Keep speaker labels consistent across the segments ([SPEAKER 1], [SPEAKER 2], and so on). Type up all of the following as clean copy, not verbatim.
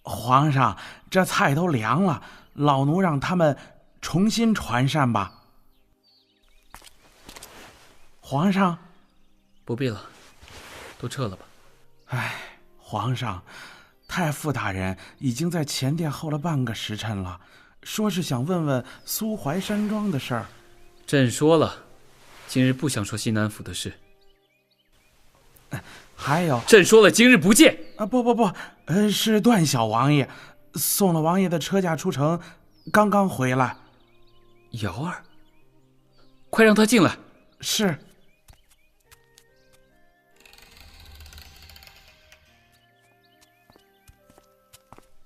[SPEAKER 1] 皇上，这菜都凉了，老奴让他们重新传膳吧。皇上，
[SPEAKER 2] 不必了，都撤了吧。
[SPEAKER 1] 皇上，太傅大人已经在前殿候了半个时辰了，说是想问问苏淮山庄的事儿。
[SPEAKER 2] 朕说了，今日不想说西南府的事。
[SPEAKER 1] 还有，
[SPEAKER 2] 朕说了，今日不见。
[SPEAKER 1] 不，是段小王爷送了王爷的车驾出城，刚刚回来。
[SPEAKER 2] 瑶儿，快让他进来。
[SPEAKER 1] 是。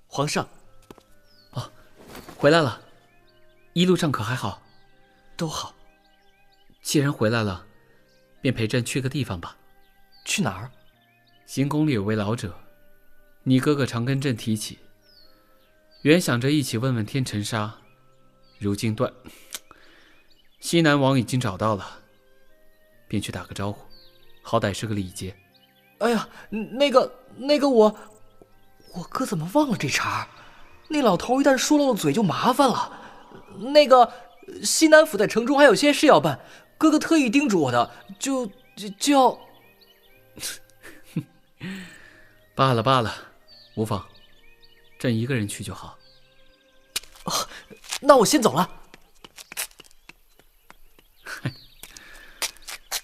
[SPEAKER 3] 皇上，
[SPEAKER 2] 回来了，一路上可还好？
[SPEAKER 3] 都好。
[SPEAKER 2] 既然回来了，便陪朕去个地方吧。
[SPEAKER 3] 去哪儿？
[SPEAKER 2] 行宫里有位老者，你哥哥常跟朕提起，原想着一起问问天尘沙，如今西南王已经找到了，便去打个招呼，好歹是个礼节。
[SPEAKER 3] 哎呀，那个我哥怎么忘了这茬？那老头一旦说漏了嘴就麻烦了。那个西南府在城中还有些事要办，哥哥特意叮嘱我的，就要
[SPEAKER 2] 罢了，无妨，朕一个人去就好。
[SPEAKER 3] 那我先走了。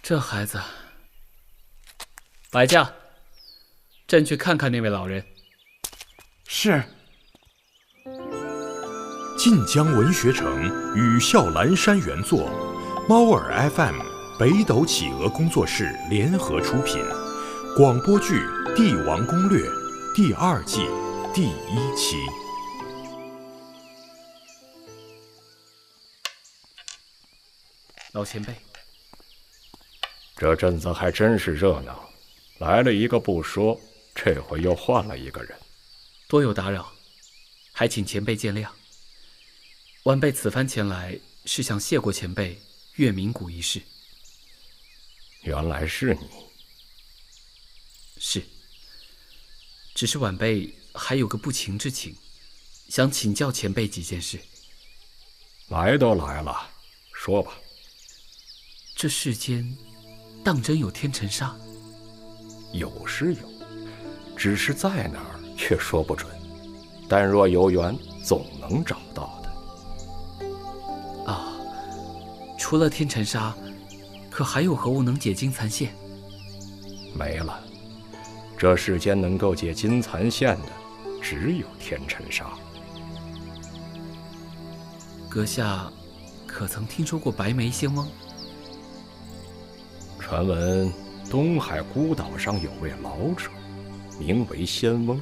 [SPEAKER 2] 这孩子，摆驾，朕去看看那位老人。
[SPEAKER 1] 是。
[SPEAKER 4] 晋江文学城与笑蓝山原作，猫耳 FM 北斗企鹅工作室联合出品，广播剧《帝王攻略》第2季第1期。
[SPEAKER 2] 老前辈，
[SPEAKER 5] 这阵子还真是热闹，来了一个不说，这回又换了一个人，
[SPEAKER 2] 多有打扰，还请前辈见谅。晚辈此番前来是想谢过前辈阅名古一事。
[SPEAKER 5] 原来是你。
[SPEAKER 2] 是，只是晚辈还有个不情之请，想请教前辈几件事。
[SPEAKER 5] 来都来了，说吧。
[SPEAKER 2] 这世间当真有天尘沙？
[SPEAKER 5] 有是有，只是在哪儿却说不准，但若有缘总能找到的。
[SPEAKER 2] 除了天尘沙，可还有何物能解金蚕线？
[SPEAKER 5] 没了，这世间能够解金蚕线的只有天尘沙。
[SPEAKER 2] 阁下可曾听说过白眉仙翁？
[SPEAKER 5] 传闻东海孤岛上有位老者，名为仙翁，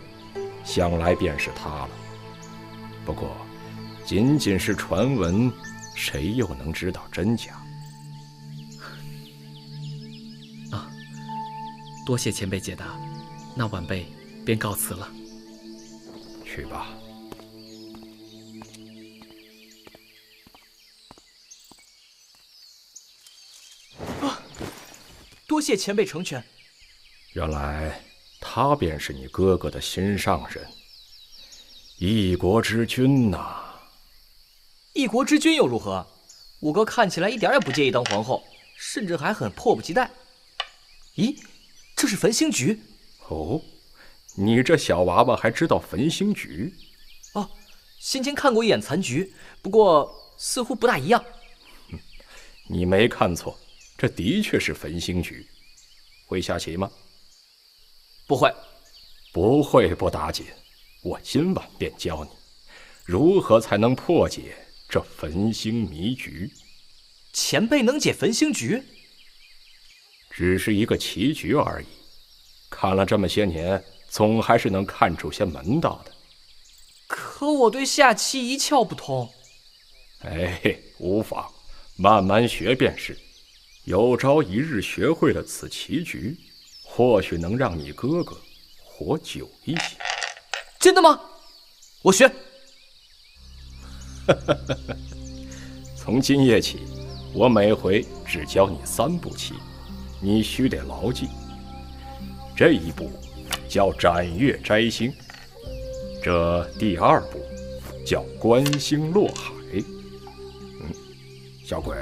[SPEAKER 5] 想来便是他了。不过仅仅是传闻，谁又能知道真假？
[SPEAKER 2] 多谢前辈解答，那晚辈便告辞了。
[SPEAKER 5] 去吧。
[SPEAKER 3] 多谢前辈成全。
[SPEAKER 5] 原来他便是你哥哥的心上人，一国之君呐。
[SPEAKER 3] 一国之君又如何？我哥看起来一点也不介意当皇后，甚至还很迫不及待。咦，这是焚星局？
[SPEAKER 5] 哦，你这小娃娃还知道焚星局？
[SPEAKER 3] 哦，先前看过一眼残局，不过似乎不大一样。
[SPEAKER 5] 你没看错，这的确是焚星局。会下棋吗？
[SPEAKER 3] 不会。
[SPEAKER 5] 不会不打紧，我今晚便教你，如何才能破解这焚星迷局。
[SPEAKER 3] 前辈能解焚星局？
[SPEAKER 5] 只是一个棋局而已，看了这么些年，总还是能看出些门道的。
[SPEAKER 3] 可我对下棋一窍不通。
[SPEAKER 5] 哎，无妨，慢慢学便是。有朝一日学会了此棋局，或许能让你哥哥活久一些。
[SPEAKER 3] 真的吗？我学。
[SPEAKER 5] 从今夜起，我每回只教你3步棋，你须得牢记。这一步叫斩月摘星，这第2步叫观星落海。小鬼，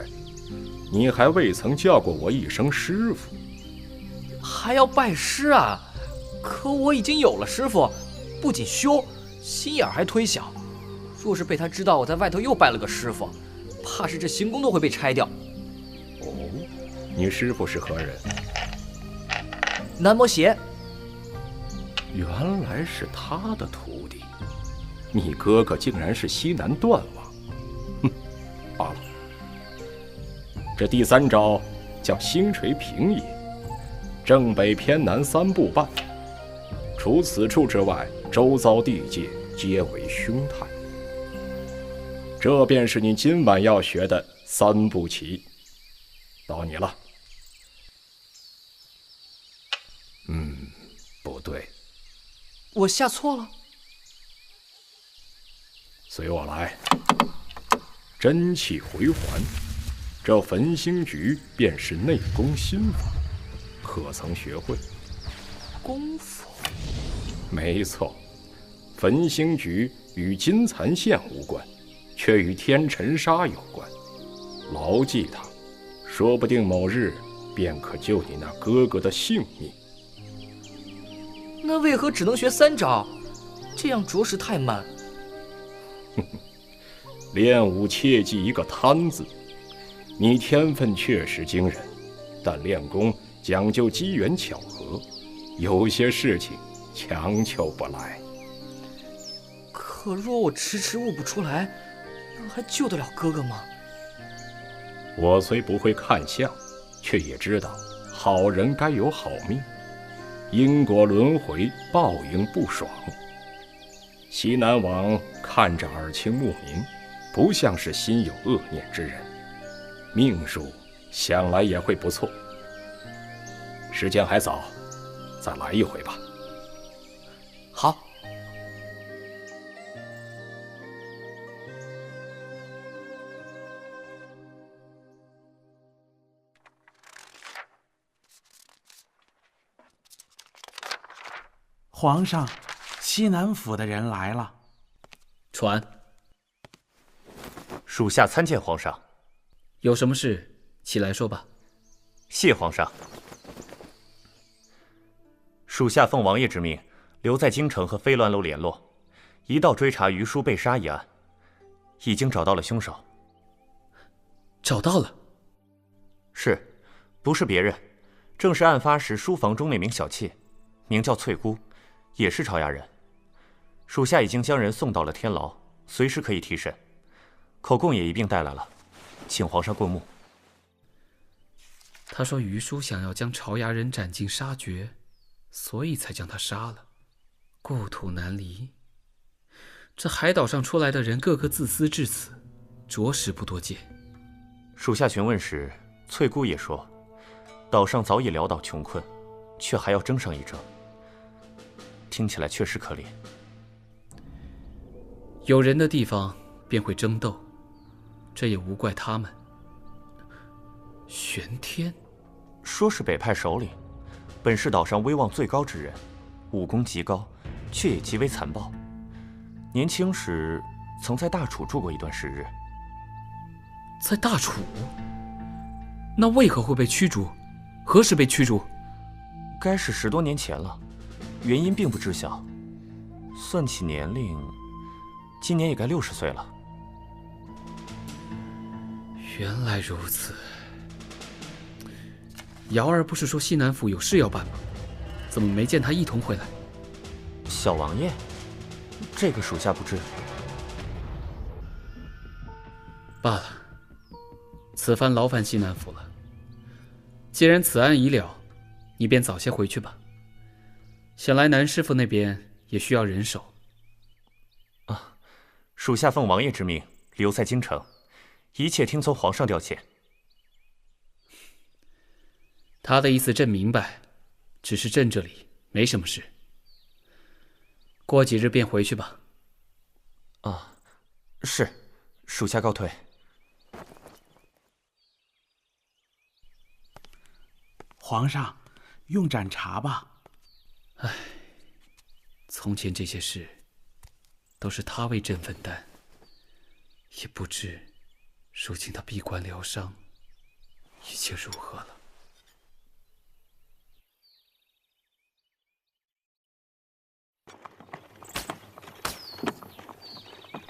[SPEAKER 5] 你还未曾叫过我一声师傅，
[SPEAKER 3] 还要拜师啊？可我已经有了师傅，不仅凶，心眼还忒小。若是被他知道我在外头又拜了个师傅，怕是这行宫都会被拆掉。
[SPEAKER 5] 哦，你师傅是何人？
[SPEAKER 3] 南摩邪。
[SPEAKER 5] 原来是他的徒弟，你哥哥竟然是西南段王。哼，罢了。这第3招叫星垂平野，正北偏南3步半。除此处之外，周遭地界皆为凶态。这便是你今晚要学的3步棋。到你了。不对，
[SPEAKER 3] 我下错了。
[SPEAKER 5] 随我来。真气回环，这焚星局便是内功心法，可曾学会？
[SPEAKER 3] 功夫？
[SPEAKER 5] 没错，焚星局与金蚕线无关，却与天尘沙有关。牢记它，说不定某日便可救你那哥哥的性命。
[SPEAKER 3] 那为何只能学3招？这样着实太慢。
[SPEAKER 5] 练武切记一个贪字。你天分确实惊人，但练功讲究机缘巧合，有些事情强求不来。
[SPEAKER 3] 可若我迟迟悟不出来，还救得了哥哥吗？
[SPEAKER 5] 我虽不会看相，却也知道好人该有好命，因果轮回，报应不爽。西南王看着耳清目明，不像是心有恶念之人，命数想来也会不错。时间还早，再来一回吧。
[SPEAKER 3] 好。
[SPEAKER 1] 皇上，西南府的人来了。
[SPEAKER 2] 传。
[SPEAKER 6] 属下参见皇上。
[SPEAKER 2] 有什么事，起来说吧。
[SPEAKER 6] 谢皇上。属下奉王爷之命，留在京城和飞鸾楼联络，一道追查余叔被杀一案，已经找到了凶手。
[SPEAKER 2] 找到了？
[SPEAKER 6] 是，不是别人，正是案发时书房中那名小妾，名叫翠姑，也是朝衙人。属下已经将人送到了天牢，随时可以提审，口供也一并带来了，请皇上过目。
[SPEAKER 2] 他说余叔想要将朝衙人斩尽杀绝，所以才将他杀了。故土难离，这海岛上出来的人个个自私至此，着实不多见。
[SPEAKER 6] 属下询问时，翠姑也说，岛上早已潦倒穷困，却还要争上一争，听起来确实可怜。
[SPEAKER 2] 有人的地方便会争斗，这也无怪他们。玄天，
[SPEAKER 6] 说是北派首领，本是岛上威望最高之人，武功极高，却也极为残暴。年轻时曾在大楚住过一段时日。
[SPEAKER 2] 在大楚？那为何会被驱逐？何时被驱逐？
[SPEAKER 6] 该是10多年前了，原因并不知晓。算起年龄，今年也该60岁了。
[SPEAKER 2] 原来如此。瑶儿不是说西南府有事要办吗？怎么没见他一同回来？
[SPEAKER 6] 小王爷，这个属下不知。
[SPEAKER 2] 罢了，此番劳烦西南府了。既然此案已了，你便早些回去吧。想来南师傅那边也需要人手。
[SPEAKER 6] 啊，属下奉王爷之命留在京城，一切听从皇上调遣。
[SPEAKER 2] 他的意思朕明白，只是朕这里没什么事。过几日便回去吧。
[SPEAKER 6] 啊，是，属下告退。
[SPEAKER 1] 皇上，用盏茶吧。
[SPEAKER 2] 唉，从前这些事，都是他为朕分担，也不知如今他闭关疗伤，一切如何了。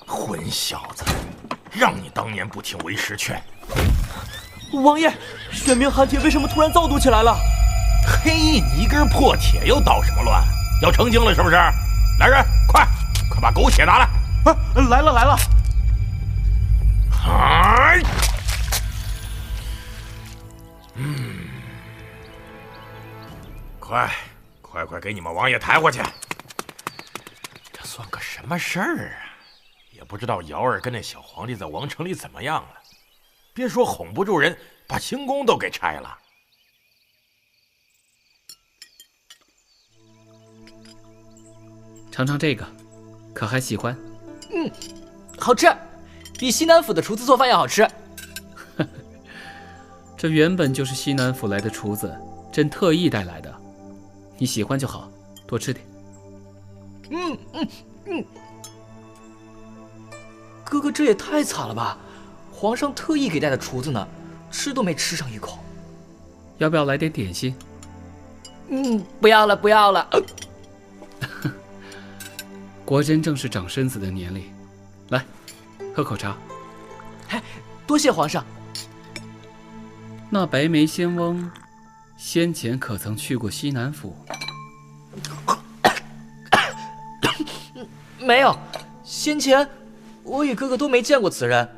[SPEAKER 7] 混小子，让你当年不听为师劝。
[SPEAKER 8] 王爷，玄冥寒铁为什么突然躁动起来了？
[SPEAKER 7] 嘿，你一根破铁又捣什么乱？要成精了是不是？来人，快把狗血拿来！
[SPEAKER 8] 啊，来了！
[SPEAKER 7] 哎，快给你们王爷抬过去！这算个什么事儿啊？也不知道瑶儿跟那小皇帝在王城里怎么样了。别说哄不住人，把行宫都给拆了。
[SPEAKER 2] 尝尝这个，可还喜欢？
[SPEAKER 3] 好吃，比西南府的厨子做饭要好吃。
[SPEAKER 2] 这原本就是西南府来的厨子，朕特意带来的。你喜欢就好，多吃点。
[SPEAKER 3] 哥哥，这也太惨了吧！皇上特意给带的厨子呢，吃都没吃上一口。
[SPEAKER 2] 要不要来点点心？
[SPEAKER 3] 不要了。
[SPEAKER 2] 国珍正是长身子的年龄，来，喝口茶。
[SPEAKER 3] 多谢皇上。
[SPEAKER 2] 那白眉仙翁先前可曾去过西南府？
[SPEAKER 3] 没有，先前我与哥哥都没见过此人，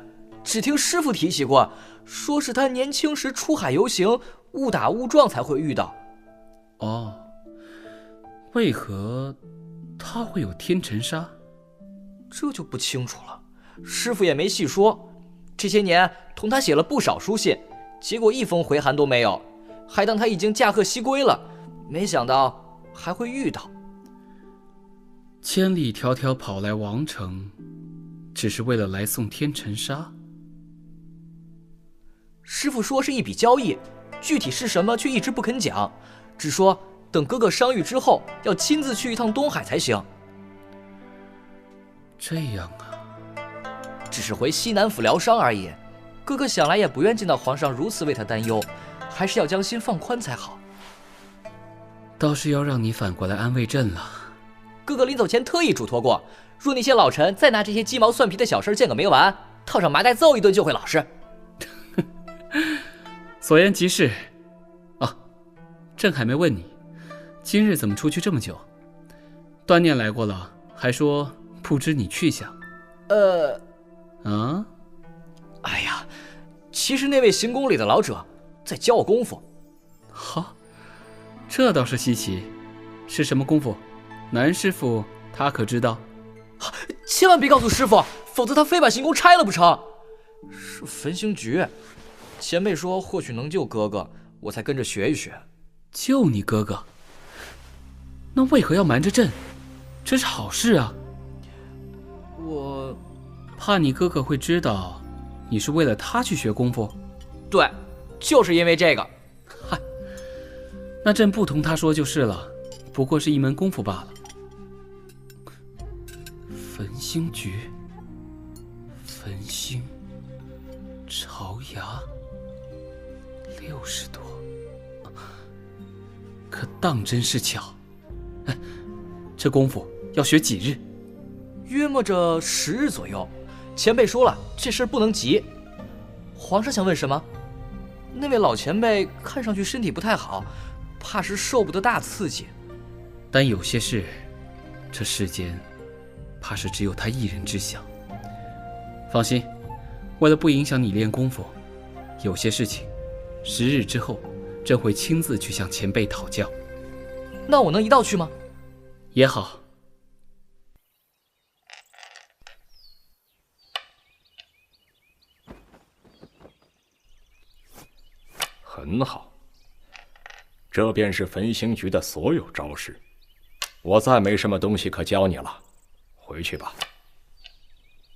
[SPEAKER 3] 只听师父提起过，说是他年轻时出海游行，误打误撞才会遇到。
[SPEAKER 2] 哦，为何他会有天尘纱？
[SPEAKER 3] 这就不清楚了，师父也没细说。这些年同他写了不少书信，结果一封回函都没有，还当他已经驾鹤西归了，没想到还会遇到。
[SPEAKER 2] 千里迢迢跑来王城，只是为了来送天尘纱？
[SPEAKER 3] 师父说是一笔交易，具体是什么却一直不肯讲，只说等哥哥伤愈之后，要亲自去一趟东海才行。
[SPEAKER 2] 这样啊，
[SPEAKER 3] 只是回西南府疗伤而已。哥哥想来也不愿见到皇上如此为他担忧，还是要将心放宽才好。
[SPEAKER 2] 倒是要让你反过来安慰朕了。
[SPEAKER 3] 哥哥临走前特意嘱托过，若那些老臣再拿这些鸡毛蒜皮的小事见个没完，套上麻袋揍一顿就会老实。
[SPEAKER 2] 所言极是。啊，朕还没问你，今日怎么出去这么久？端念来过了，还说不知你去向。
[SPEAKER 3] 哎呀，其实那位行宫里的老者在教我功夫。
[SPEAKER 2] 好，这倒是稀奇。是什么功夫？南师傅他可知道？
[SPEAKER 3] 千万别告诉师傅，否则他非把行宫拆了不成。是焚星诀，前辈说或许能救哥哥，我才跟着学一学。
[SPEAKER 2] 救你哥哥？那为何要瞒着朕？这是好事啊。
[SPEAKER 3] 我
[SPEAKER 2] 怕你哥哥会知道你是为了他去学功夫。
[SPEAKER 3] 对，就是因为这个。
[SPEAKER 2] 嗨，那朕不同他说就是了，不过是一门功夫罢了。焚星诀，焚星，巢芽，60多，可当真是巧。哎，这功夫要学几日？
[SPEAKER 3] 约摸着10日左右。前辈说了，这事不能急。皇上想问什么？那位老前辈看上去身体不太好，怕是受不得大刺激。
[SPEAKER 2] 但有些事，这世间怕是只有他一人知晓。放心，为了不影响你练功夫，有些事情10日之后，朕会亲自去向前辈讨教。
[SPEAKER 3] 那我能一道去吗？
[SPEAKER 2] 也好。
[SPEAKER 5] 很好，这便是焚星局的所有招式。我再没什么东西可教你了，回去吧。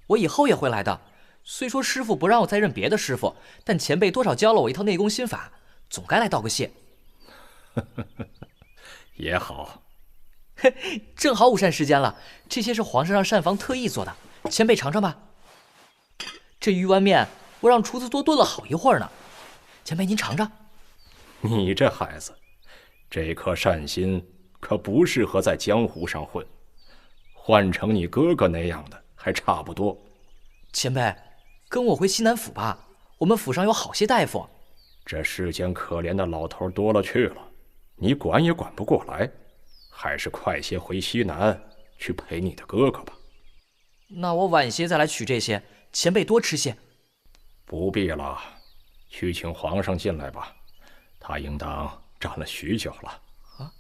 [SPEAKER 3] 我以后也会来的。虽说师父不让我再认别的师傅，但前辈多少教了我一套内功心法，总该来道个谢。
[SPEAKER 5] 也好，
[SPEAKER 3] 正好午膳时间了，这些是皇上让膳房特意做的，前辈尝尝吧。这鱼丸面我让厨子多炖了好一会儿呢，前辈您尝尝。
[SPEAKER 5] 你这孩子，这颗善心可不适合在江湖上混，换成你哥哥那样的还差不多。
[SPEAKER 3] 前辈，跟我回西南府吧，我们府上有好些大夫。
[SPEAKER 5] 这世间可怜的老头多了去了，你管也管不过来，还是快些回西南去陪你的哥哥吧。
[SPEAKER 3] 那我晚些再来取这些，前辈多吃些。
[SPEAKER 5] 不必了，去请皇上进来吧，他应当站了许久了。
[SPEAKER 3] 啊，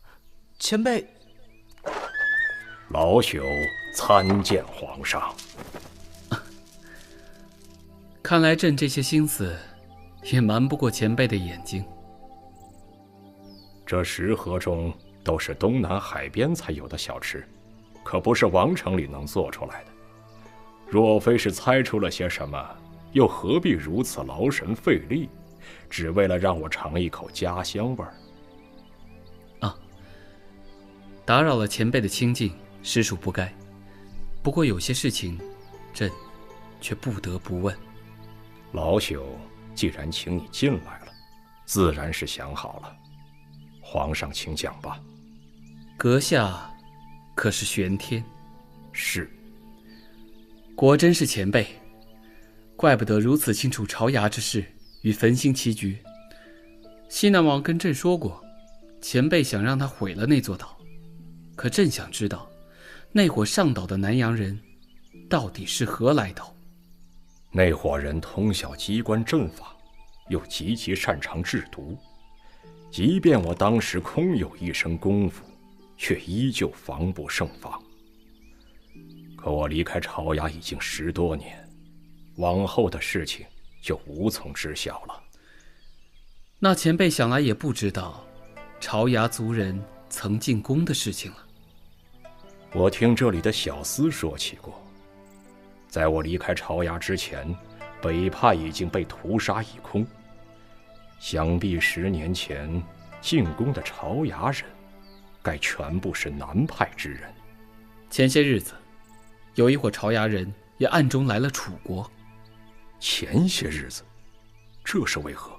[SPEAKER 3] 前辈。
[SPEAKER 5] 老朽参见皇上。
[SPEAKER 2] 看来朕这些心思也瞒不过前辈的眼睛。
[SPEAKER 5] 这食盒中都是东南海边才有的小吃，可不是王城里能做出来的。若非是猜出了些什么，又何必如此劳神费力，只为了让我尝一口家乡味儿？
[SPEAKER 2] 啊，打扰了前辈的清静，实属不该。不过有些事情，朕却不得不问。
[SPEAKER 5] 老朽既然请你进来了，自然是想好了。皇上请讲吧。
[SPEAKER 2] 阁下可是玄天？
[SPEAKER 5] 是。
[SPEAKER 2] 果真是前辈，怪不得如此清楚朝牙之事与焚心棋局。西南王跟朕说过，前辈想让他毁了那座岛，可朕想知道，那伙上岛的南洋人到底是何来头？
[SPEAKER 5] 那伙人通晓机关阵法，又极其擅长制毒，即便我当时空有一身功夫，却依旧防不胜防。可我离开朝牙已经10多年，往后的事情就无从知晓了。
[SPEAKER 2] 那前辈想来也不知道朝牙族人曾进宫的事情了。
[SPEAKER 5] 我听这里的小厮说起过，在我离开朝牙之前，北派已经被屠杀一空，想必10年前进宫的朝牙人，该全部是南派之人。
[SPEAKER 2] 前些日子，有一伙朝牙人也暗中来了楚国。
[SPEAKER 5] 前些日子，这是为何？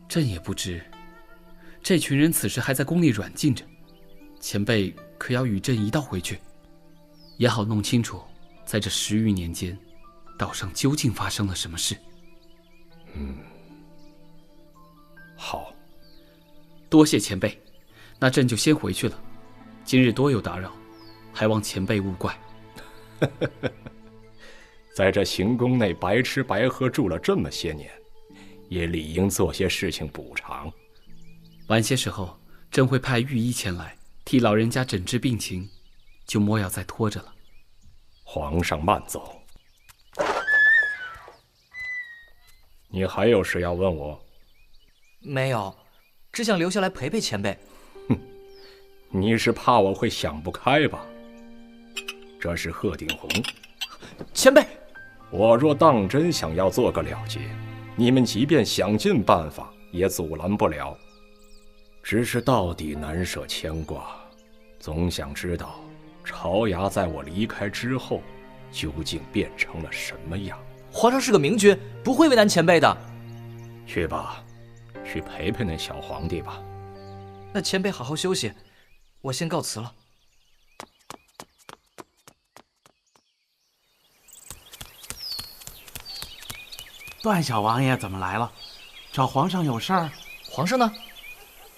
[SPEAKER 2] 朕也不知。这群人此时还在宫里软禁着，前辈可要与朕一道回去，也好弄清楚，在这10余年间，岛上究竟发生了什么事。
[SPEAKER 5] 好，
[SPEAKER 2] 多谢前辈，那朕就先回去了。今日多有打扰，还望前辈勿怪。
[SPEAKER 5] 在这行宫内白吃白喝住了这么些年，也理应做些事情补偿。
[SPEAKER 2] 晚些时候，朕会派御医前来替老人家诊治病情，就莫要再拖着了。
[SPEAKER 5] 皇上慢走。你还有事要问我？
[SPEAKER 3] 没有，只想留下来陪陪前辈。
[SPEAKER 5] 哼，你是怕我会想不开吧？这是鹤顶红。
[SPEAKER 3] 前辈，
[SPEAKER 5] 我若当真想要做个了结，你们即便想尽办法也阻拦不了。只是到底难舍牵挂，总想知道朝牙在我离开之后究竟变成了什么样。
[SPEAKER 3] 皇上是个明君，不会为难前辈的。
[SPEAKER 5] 去吧，去陪陪那小皇帝吧。
[SPEAKER 3] 那前辈好好休息，我先告辞了。
[SPEAKER 1] 段小王爷怎么来了？找皇上有事儿？
[SPEAKER 3] 皇上呢？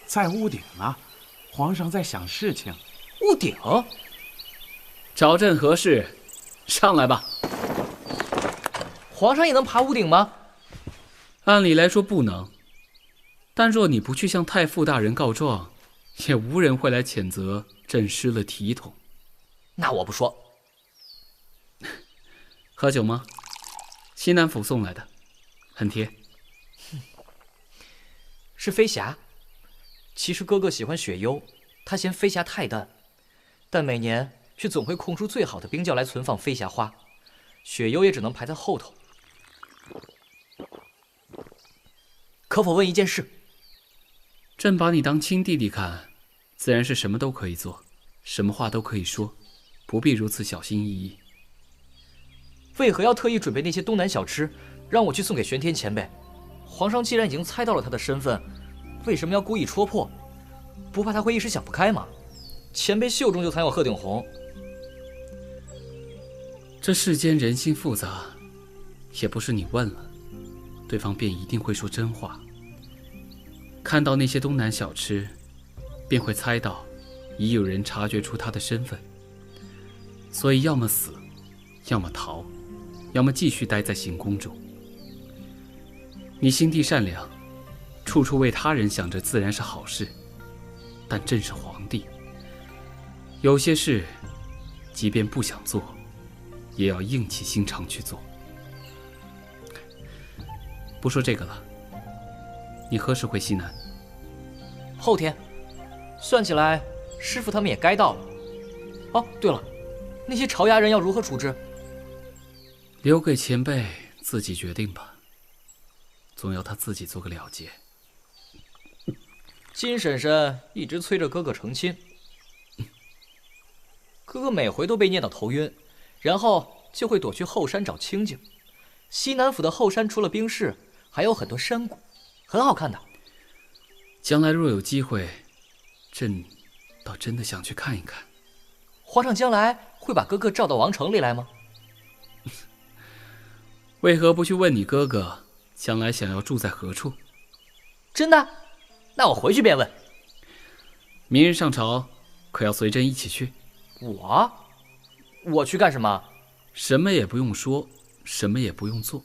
[SPEAKER 1] 在屋顶呢。皇上在想事情。
[SPEAKER 3] 屋顶？
[SPEAKER 2] 找朕何事？上来吧。
[SPEAKER 3] 皇上也能爬屋顶吗？
[SPEAKER 2] 按理来说不能，但若你不去向太傅大人告状，也无人会来谴责朕失了体统。
[SPEAKER 3] 那我不说。
[SPEAKER 2] 喝酒吗？西南府送来的，很甜。
[SPEAKER 3] 是飞霞。其实哥哥喜欢雪幽，他嫌飞霞太淡，但每年却总会空出最好的冰窖来存放飞霞花，雪幽也只能排在后头。可否问一件事？
[SPEAKER 2] 朕把你当亲弟弟看，自然是什么都可以做。什么话都可以说，不必如此小心翼翼。
[SPEAKER 3] 为何要特意准备那些东南小吃，让我去送给玄天前辈？皇上既然已经猜到了他的身份，为什么要故意戳破？不怕他会一时想不开吗？前辈袖中就藏有鹤顶红。
[SPEAKER 2] 这世间人心复杂，也不是你问了，对方便一定会说真话。看到那些东南小吃，便会猜到已有人察觉出他的身份，所以要么死，要么逃，要么继续待在行宫中。你心地善良，处处为他人想着，自然是好事。但朕是皇帝，有些事即便不想做，也要硬起心肠去做。不说这个了，你何时回西南？
[SPEAKER 3] 后天。算起来，师傅他们也该到了。哦，对了，那些朝衙人要如何处置？
[SPEAKER 2] 留给前辈自己决定吧，总要他自己做个了结。
[SPEAKER 3] 金婶婶一直催着哥哥成亲，哥哥每回都被念到头晕，然后就会躲去后山找清静。西南府的后山除了冰室，还有很多山谷，很好看的。
[SPEAKER 2] 将来若有机会，朕倒真的想去看一看。
[SPEAKER 3] 皇上将来会把哥哥召到王城里来吗？
[SPEAKER 2] 为何不去问你哥哥，将来想要住在何处？
[SPEAKER 3] 真的？那我回去便问。
[SPEAKER 2] 明日上朝，可要随朕一起去？
[SPEAKER 3] 我去干什么？
[SPEAKER 2] 什么也不用说，什么也不用做，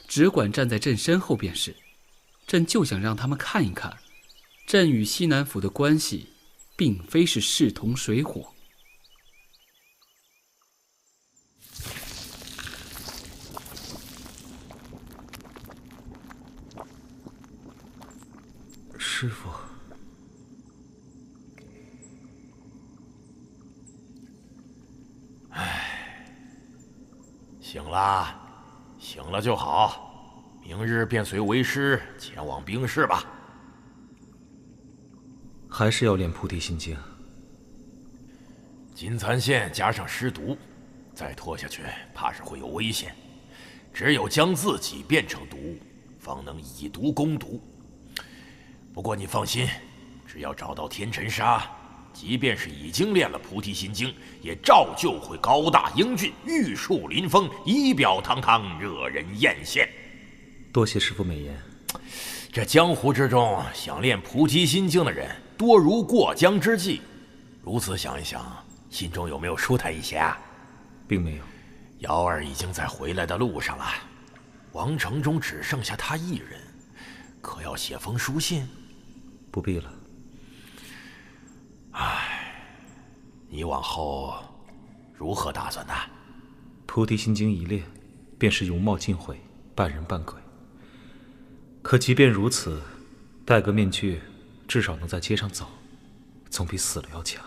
[SPEAKER 2] 只管站在朕身后便是。朕就想让他们看一看，朕与西南府的关系并非是势同水火。
[SPEAKER 9] 师父，
[SPEAKER 7] 醒了，醒了就好。明日便随为师前往冰室吧。
[SPEAKER 9] 还是要练菩提心经。
[SPEAKER 7] 金蚕线加上尸毒，再拖下去怕是会有危险。只有将自己变成毒物，方能以毒攻毒。不过你放心，只要找到天尘沙，即便是已经练了菩提心经，也照旧会高大英俊，玉树临风，仪表堂堂，惹人艳羡。
[SPEAKER 9] 多谢师父美言。
[SPEAKER 7] 这江湖之中，想练菩提心经的人多如过江之鲫。如此想一想，心中有没有舒坦一些啊？
[SPEAKER 9] 并没有。
[SPEAKER 7] 瑶儿已经在回来的路上了，王城中只剩下他一人，可要写封书信？
[SPEAKER 9] 不必了。
[SPEAKER 7] 你往后如何打算呢？
[SPEAKER 9] 菩提心经一练，便是容貌尽毁，半人半鬼。可即便如此，戴个面具，至少能在街上走，总比死了要强。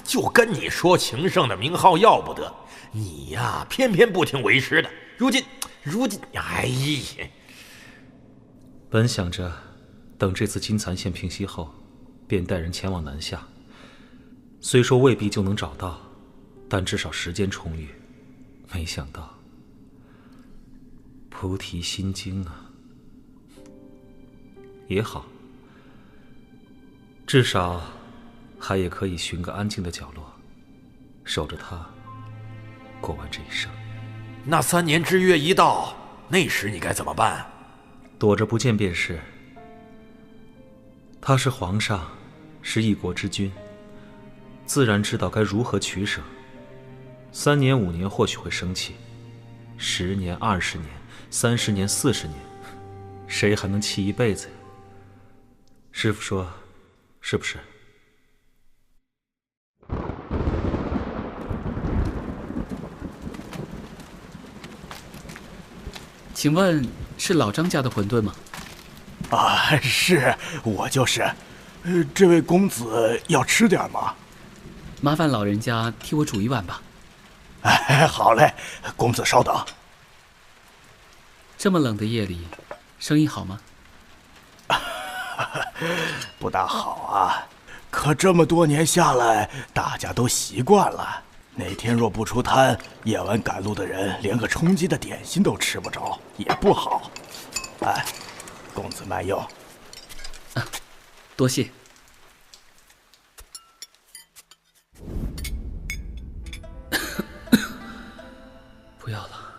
[SPEAKER 7] 就跟你说情圣的名号要不得，你呀，偏偏不听为师的。如今，哎呀！
[SPEAKER 9] 本想着等这次金蚕线平息后，便带人前往南下。虽说未必就能找到，但至少时间充裕。没想到，菩提心经啊，也好，至少还也可以寻个安静的角落，守着它，过完这一生。
[SPEAKER 7] 那3年之约一到，那时你该怎么办？
[SPEAKER 9] 躲着不见便是。他是皇上，是一国之君，自然知道该如何取舍。3年5年或许会生气，10年20年30年40年，谁还能气一辈子呀？师父说，是不是？
[SPEAKER 2] 请问是老张家的馄饨吗？
[SPEAKER 1] 是我就是。这位公子要吃点吗？
[SPEAKER 2] 麻烦老人家替我煮一碗吧。
[SPEAKER 1] 好嘞，公子稍等。
[SPEAKER 2] 这么冷的夜里，生意好吗？
[SPEAKER 1] 不大好啊，
[SPEAKER 10] 可这么多年下来，大家都习惯了。哪天若不出摊，夜晚赶路的人连个充饥的点心都吃不着，也不好。哎，公子慢用。
[SPEAKER 2] 多谢。不要了，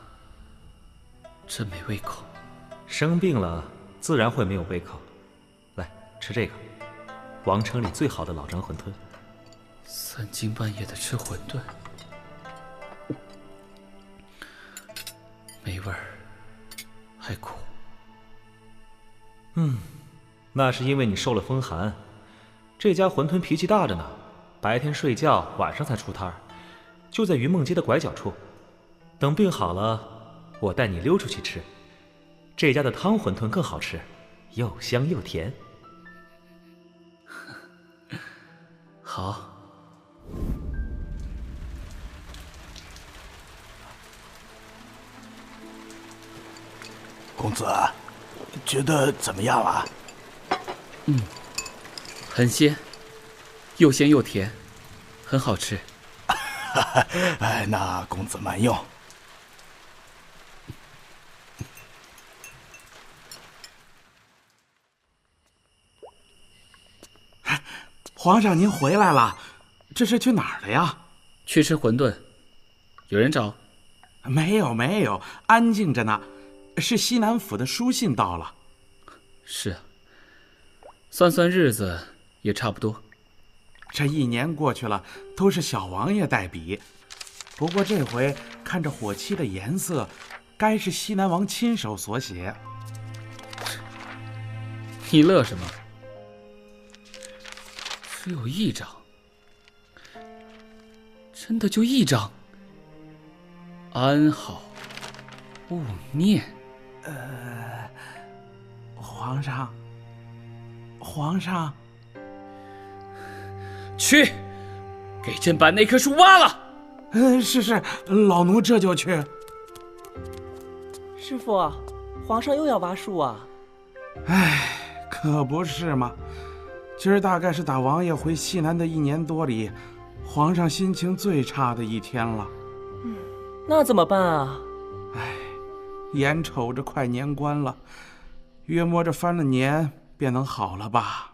[SPEAKER 2] 真没胃口。
[SPEAKER 9] 生病了，自然会没有胃口。来，吃这个，王城里最好的老张馄饨。
[SPEAKER 2] 三更半夜的吃馄饨，没味儿，还苦。
[SPEAKER 9] 那是因为你受了风寒。这家馄饨脾气大着呢，白天睡觉，晚上才出摊儿，就在云梦街的拐角处。等病好了，我带你溜出去吃。这家的汤馄饨更好吃，又香又甜。
[SPEAKER 2] 好。
[SPEAKER 10] 公子，觉得怎么样啊？
[SPEAKER 2] 很鲜，又鲜又甜，很好吃。
[SPEAKER 10] 哎，那公子慢用。
[SPEAKER 1] 皇上您回来了，这是去哪儿了呀？
[SPEAKER 2] 去吃馄饨。有人找？
[SPEAKER 1] 没有，安静着呢。是西南府的书信到了。
[SPEAKER 2] 是啊，算算日子也差不多。
[SPEAKER 1] 这一年过去了，都是小王爷带笔。不过这回看着火漆的颜色，该是西南王亲手所写。
[SPEAKER 2] 你乐什么？只有一张，真的就一张。安好，勿念。
[SPEAKER 1] 皇上，
[SPEAKER 2] 去，给朕把那棵树挖了。
[SPEAKER 1] 是，老奴这就去。
[SPEAKER 8] 师傅，皇上又要挖树啊？
[SPEAKER 1] 哎，可不是嘛。今儿大概是打王爷回西南的1年多里，皇上心情最差的一天了。
[SPEAKER 8] 那怎么办啊？
[SPEAKER 1] 哎，眼瞅着快年关了，约摸着翻了年便能好了吧。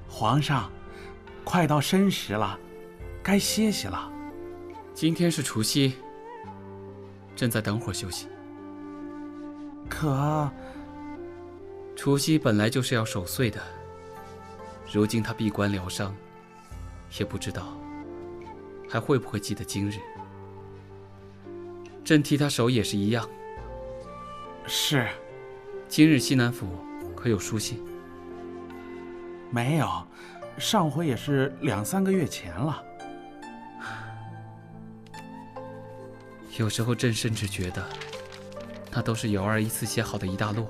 [SPEAKER 1] 皇上，快到申时了，该歇息了。
[SPEAKER 2] 今天是除夕，朕再等会儿休息。
[SPEAKER 1] 可
[SPEAKER 2] 除夕本来就是要守岁的，如今他闭关疗伤，也不知道还会不会记得今日。朕替他守也是一样。
[SPEAKER 1] 是。
[SPEAKER 2] 今日西南府可有书信？
[SPEAKER 1] 没有，上回也是2、3个月前了。
[SPEAKER 2] 有时候朕甚至觉得，那都是瑶儿一次写好的一大摞，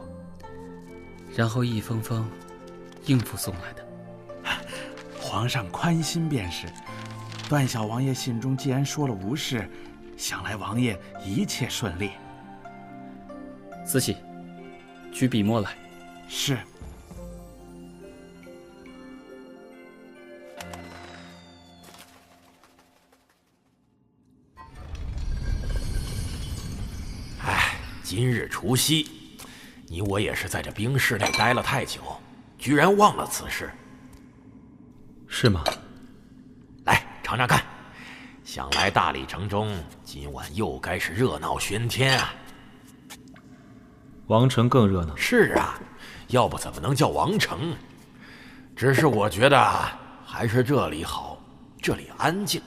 [SPEAKER 2] 然后一封封应付送来的。
[SPEAKER 1] 皇上宽心便是。段小王爷信中既然说了无事，想来王爷一切顺利。
[SPEAKER 2] 慈禧，取笔墨来。
[SPEAKER 1] 是。
[SPEAKER 7] 今日除夕，你我也是在这冰室内待了太久，居然忘了此事。
[SPEAKER 9] 是吗？
[SPEAKER 7] 来尝尝看，想来大理城中今晚又该是热闹喧天啊。
[SPEAKER 9] 王城更热闹。
[SPEAKER 7] 是啊，要不怎么能叫王城？只是我觉得还是这里好，这里安静。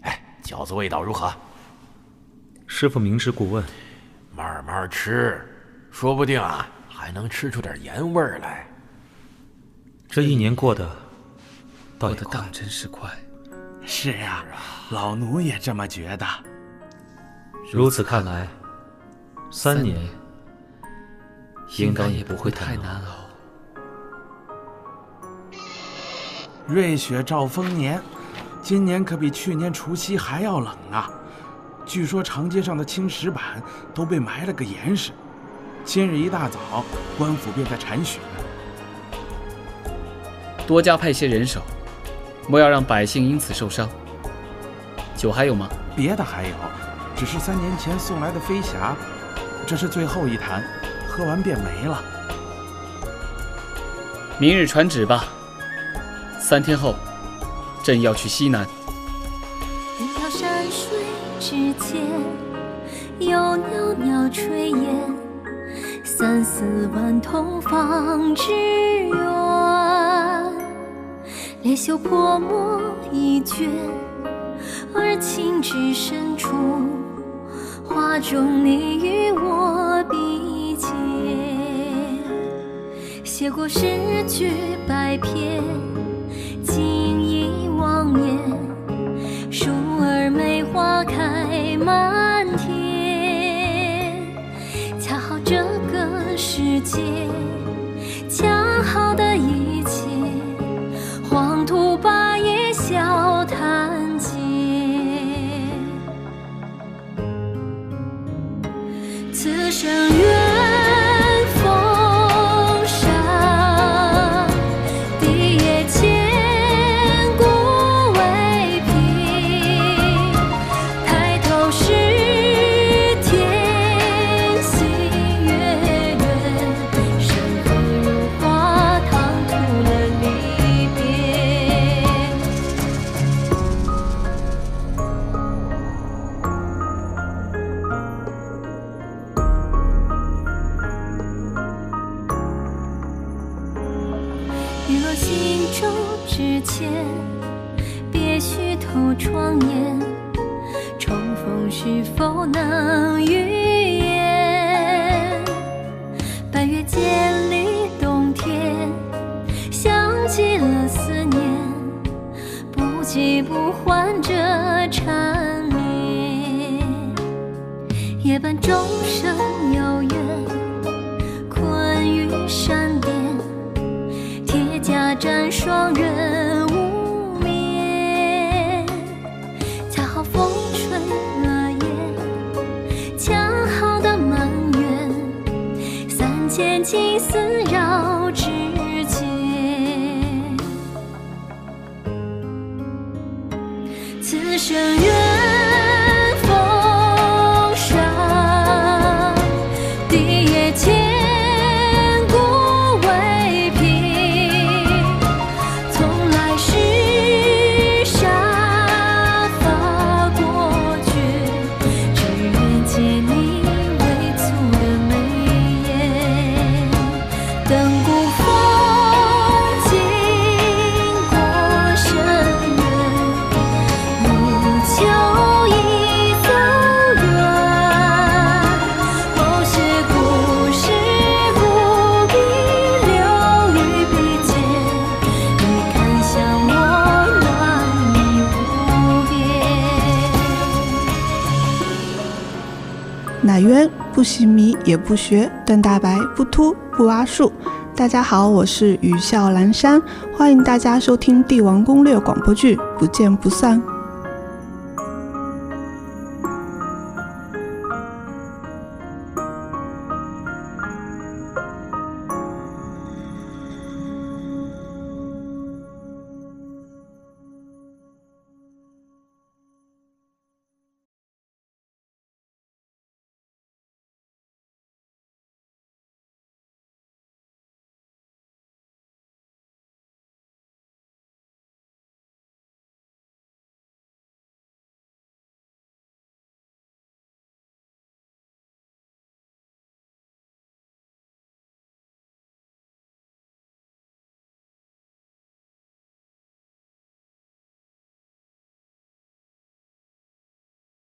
[SPEAKER 7] 哎，饺子味道如何？
[SPEAKER 9] 师傅明知故问，
[SPEAKER 7] 慢慢吃，说不定还能吃出点盐味儿来。
[SPEAKER 9] 这1年过得倒也快。
[SPEAKER 2] 过得当真是快。
[SPEAKER 1] 是啊，老奴也这么觉得。
[SPEAKER 9] 如此看来，3年应该也不会
[SPEAKER 2] 太难熬。
[SPEAKER 1] 瑞雪兆丰年，今年可比去年除夕还要冷啊！据说长街上的青石板都被埋了个严实，今日一大早，官府便在铲雪，
[SPEAKER 2] 多加派些人手，莫要让百姓因此受伤。酒还有吗？
[SPEAKER 1] 别的还有，只是3年前送来的飞匣，这是最后一坛，喝完便没了。
[SPEAKER 2] 明日传旨吧，3天后，朕要去西南。
[SPEAKER 11] 远眺山水之间，有袅袅炊烟，3、4万同房之远，列袖泼墨一卷，而情至深处，画中你与我比肩，写过诗句百篇，今忆往年，树儿梅花开满天，恰好这个世界，恰好的一切，黄土把夜笑谈间，此生缘风沙，地也千古未平，抬头是天心月圆，山河如画，唐突了离别。雨落行舟之前，别须透窗沿，重逢是否能预言？半月渐离冬天，想起了思念，不急不缓这缠绵，夜半钟声遥远，困于山巅，铁甲战双人无眠，恰好风吹了叶，恰好的满园，3000情丝绕指尖，此生缘风沙，地也千古未平，从来是沙发过绝，只愿借你微蹙的眉眼，等古风经过深渊，如秋意走远，某些故事不必留于笔尖，你看向我暖意无边。
[SPEAKER 12] 乃渊不洗米也不学，邓大白不秃不挖树。大家好，我是雨笑阑珊，欢迎大家收听《帝王攻略》广播剧，不见不散。